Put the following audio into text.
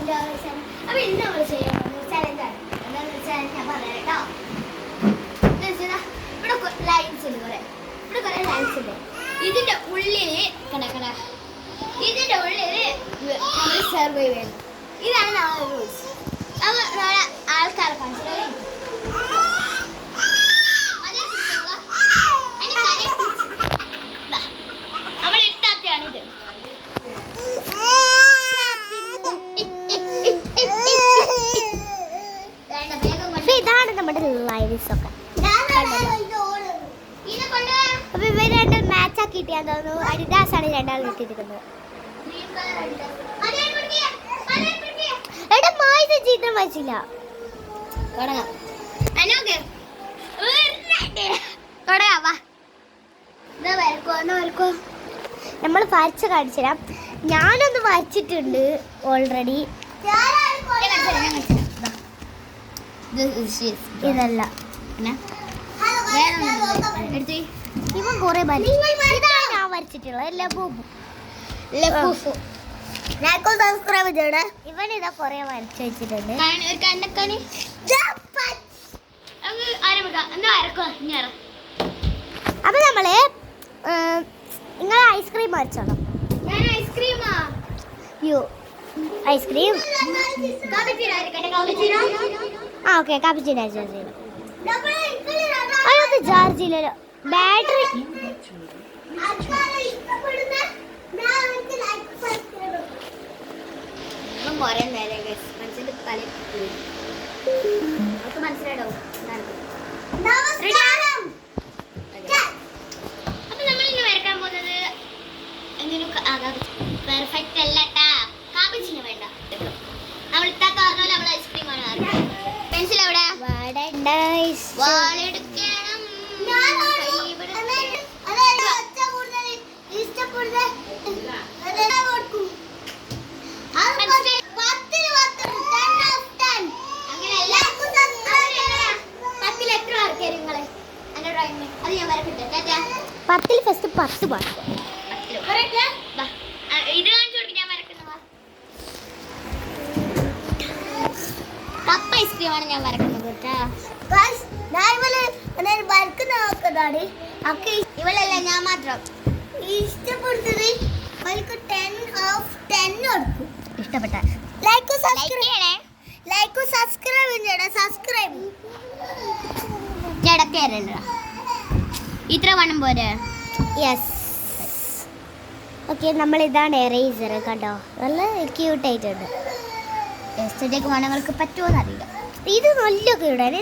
അപ്പോൾ ഇന്ന് നമ്മൾ ചെയ്യാൻ പോകുന്നത് ചലഞ്ചാണ്. എന്താണെന്ന് വെച്ചാൽ ഞാൻ പറയാം കേട്ടോ. ഇവിടെ ലൈൻസ് ഉണ്ട്, ഇവിടെ കുറേ ലൈൻസ് ഉണ്ട്. ഇതിൻ്റെ ഉള്ളിൽ കണക്കണ ഇതിൻ്റെ ഉള്ളിൽ നമ്മൾ സർവൈവ് ചെയ്യണം. ഇതാണ് നമ്മുടെ റൂൾസ്. നമ്മൾ നമ്മളെ ആൾക്കാരെ കാണിച്ചു നമ്മൾ ഇട്ടാത്തയാണിത്. ഇതാണ് നമ്മുടെ ലൈവ്സ് ഒക്കെ. അപ്പൊ ഇവർ രണ്ടും മാച്ച് ആക്കിയിട്ടാൻ തോന്നുന്നു. അഡിഡാസ് ആണ് രണ്ടാളും ഇട്ടിരിക്കുന്നത്. എടാ മായ്ച്ച ചിത്രം വച്ചില്ല. നമ്മൾ വരച്ച് കാണിച്ചു തരാം. ഞാനൊന്ന് വരച്ചിട്ടുണ്ട് ഓൾറെഡി. ഇതല്ല ഇവൻ കുറെ ഇതാണ് ഞാൻ വരച്ചിട്ടുള്ളത്. സബ്സ്ക്രൈബ് ചെയ്യണേ. ഇവൻ ഇതാ കുറെ വരച്ച് വെച്ചിട്ടുണ്ട്. അപ്പൊ നമ്മള് നിങ്ങൾ ഐസ്ക്രീം വരച്ചോളാം. ഐസ്ക്രീം ആ ഓക്കെ കാപ്പിച്ചിനോ. അതൊന്ന് ചാർജ് ഇല്ലല്ലോ. ബാറ്ററി മനസ്സിലായോ? അപ്പൊ നമ്മൾ ഇന്ന് വരക്കാൻ പോകുന്നത് പെർഫെക്റ്റ് അല്ല ട്ടാ. കാപ്പിച്ചിനോ വേണ്ട. നമ്മൾ ഇത്താത്ത പറഞ്ഞ നമ്മൾ ഐസ്ക്രീം ആണ്. പെൻസിൽ എവിടെ? പത്തിൽ ഫസ്റ്റ് 10 പാട്ട്. ഇത് കപ്പ് ഐസ്ക്രീമാണ് ഞാൻ വരക്കുന്നത് കേട്ടോ. ഇവളല്ല ഞാൻ മാത്രം. ഇഷ്ടപ്പെട്ടത് ഇഷ്ടപ്പെട്ട ലൈക്ക് സബ്സ്ക്രൈബ് ഇത്ര വേണം പോരെ? Yes okay. നമ്മൾ ഇതാണ് എറേസർ കണ്ടോ. നല്ല ക്യൂട്ടായിട്ടുണ്ട്. ടെസ്റ്റിലേക്ക് വേണമെങ്കിൽ പറ്റുമോ എന്നറിയില്ല. ഇത് നല്ല ക്യൂട്ടാണ്.